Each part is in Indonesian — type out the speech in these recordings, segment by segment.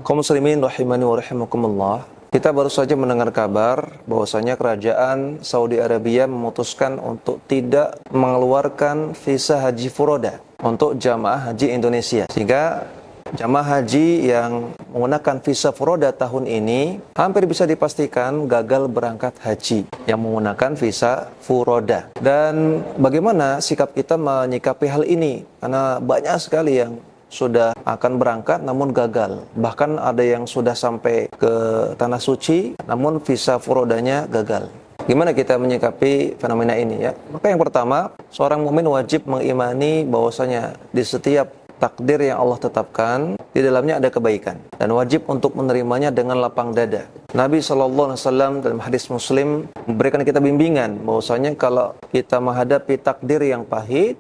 Kaum muslimin rahimani wa rahimakumullah. Kita baru saja mendengar kabar bahwasanya kerajaan Saudi Arabia memutuskan untuk tidak mengeluarkan visa haji furoda untuk jamaah haji Indonesia. Sehingga jamaah haji yang menggunakan visa furoda tahun ini hampir bisa dipastikan gagal berangkat haji yang menggunakan visa furoda. Dan bagaimana sikap kita menyikapi hal ini? Karena banyak sekali yang sudah akan berangkat namun gagal. Bahkan ada yang sudah sampai ke tanah suci namun visa furodanya gagal. Gimana kita menyikapi fenomena ini ya? Maka yang pertama, seorang mukmin wajib mengimani bahwasanya di setiap takdir yang Allah tetapkan di dalamnya ada kebaikan dan wajib untuk menerimanya dengan lapang dada. Nabi SAW dalam hadis Muslim memberikan kita bimbingan bahwasanya kalau kita menghadapi takdir yang pahit,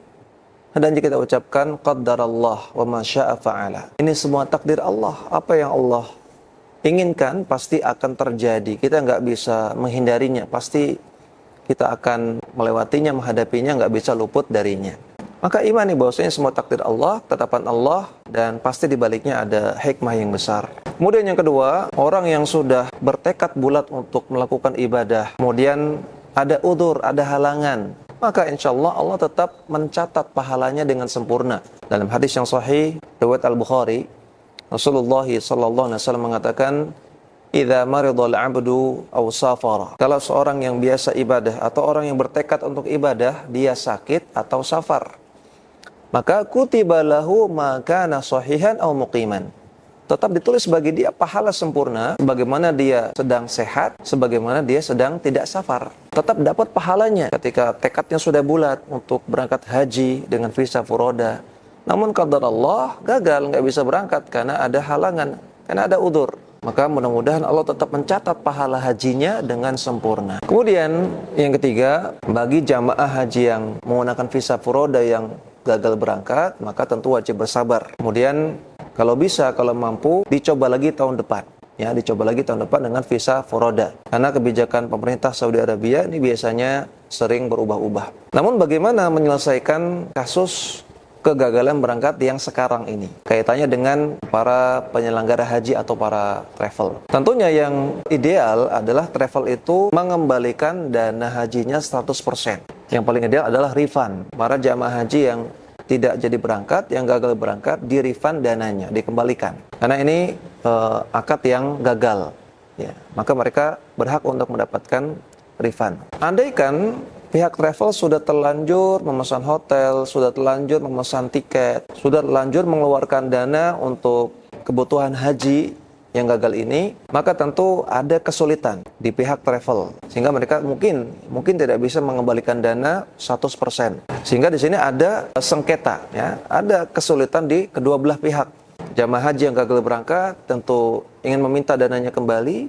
dan jika kita ucapkan qaddarallah wa ma syaa fa'ala. Ini semua takdir Allah. Apa yang Allah inginkan pasti akan terjadi. Kita nggak bisa menghindarinya. Pasti kita akan melewatinya, menghadapinya, nggak bisa luput darinya. Maka imani bahwasanya semua takdir Allah, tetapan Allah, dan pasti di baliknya ada hikmah yang besar. Kemudian yang kedua, orang yang sudah bertekad bulat untuk melakukan ibadah, kemudian ada udzur, ada halangan, maka insya Allah Allah tetap mencatat pahalanya dengan sempurna. Dalam hadis yang sahih riwayat Al-Bukhari, Rasulullah SAW mengatakan, "Idza maridal 'abdu aw safara." Kalau seorang yang biasa ibadah atau orang yang bertekad untuk ibadah, dia sakit atau safar, maka kutiba lahu ma kana sahihan aw muqiman. Tetap ditulis bagi dia pahala sempurna sebagaimana dia sedang sehat, sebagaimana dia sedang tidak safar. Tetap dapat pahalanya ketika tekadnya sudah bulat untuk berangkat haji dengan visa furoda. Namun qadar Allah gagal, nggak bisa berangkat karena ada halangan, karena ada udzur. Maka mudah-mudahan Allah tetap mencatat pahala hajinya dengan sempurna. Kemudian yang ketiga, bagi jamaah haji yang menggunakan visa furoda yang gagal berangkat, maka tentu wajib bersabar. Kemudian kalau bisa, kalau mampu, dicoba lagi tahun depan. Ya, dicoba lagi tahun depan dengan visa furoda. Karena kebijakan pemerintah Saudi Arabia ini biasanya sering berubah-ubah. Namun bagaimana menyelesaikan kasus kegagalan berangkat yang sekarang ini? Kaitannya dengan para penyelenggara haji atau para travel. Tentunya yang ideal adalah travel itu mengembalikan dana hajinya 100%. Yang paling ideal adalah refund. Para jamaah haji yang tidak jadi berangkat, yang gagal berangkat, di-refund dananya, dikembalikan. Karena ini akad yang gagal, ya, maka mereka berhak untuk mendapatkan refund. Andaikan pihak travel sudah terlanjur memesan hotel, sudah terlanjur memesan tiket, sudah terlanjur mengeluarkan dana untuk kebutuhan haji yang gagal ini, maka tentu ada kesulitan di pihak travel, sehingga mereka mungkin tidak bisa mengembalikan dana 100%. Sehingga di sini ada sengketa, ya, ada kesulitan di kedua belah pihak. Jamaah haji yang gagal berangkat tentu ingin meminta dananya kembali.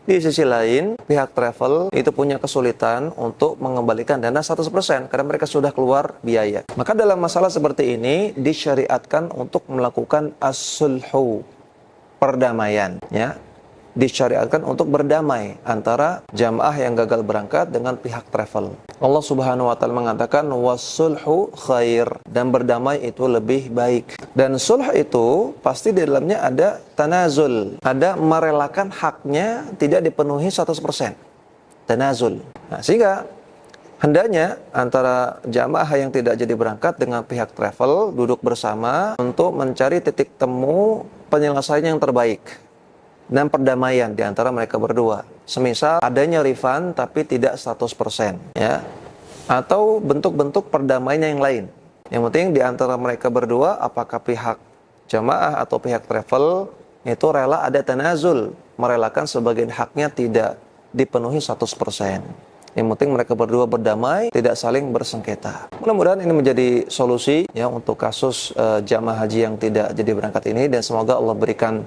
Di sisi lain, pihak travel itu punya kesulitan untuk mengembalikan dana 100% karena mereka sudah keluar biaya. Maka dalam masalah seperti ini disyariatkan untuk melakukan as-sulhu, perdamaian, ya, disyariatkan untuk berdamai antara jamaah yang gagal berangkat dengan pihak travel. Allah Subhanahu wa taala mengatakan was-sulhu khair, dan berdamai itu lebih baik. Dan sulh itu pasti di dalamnya ada tanazul, ada merelakan haknya tidak dipenuhi 100%. Tanazul. Nah, sehingga hendaknya antara jamaah yang tidak jadi berangkat dengan pihak travel duduk bersama untuk mencari titik temu penyelesaian yang terbaik dan perdamaian di antara mereka berdua. Semisal adanya refund tapi tidak 100%, ya. Atau bentuk-bentuk perdamaian yang lain. Yang penting di antara mereka berdua, apakah pihak jamaah atau pihak travel itu rela ada tanazul, merelakan sebagian haknya tidak dipenuhi 100%. Yang penting mereka berdua berdamai, tidak saling bersengketa. Mudah-mudahan ini menjadi solusi, ya, untuk kasus jamaah haji yang tidak jadi berangkat ini, dan semoga Allah berikan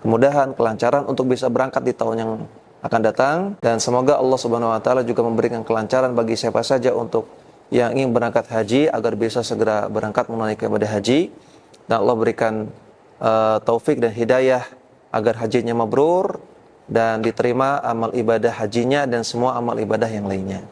kemudahan, kelancaran untuk bisa berangkat di tahun yang akan datang, dan semoga Allah Subhanahu wa taala juga memberikan kelancaran bagi siapa saja untuk yang ingin berangkat haji agar bisa segera berangkat menunaikan ibadah haji, dan Allah berikan taufik dan hidayah agar hajinya mabrur dan diterima amal ibadah hajinya dan semua amal ibadah yang lainnya.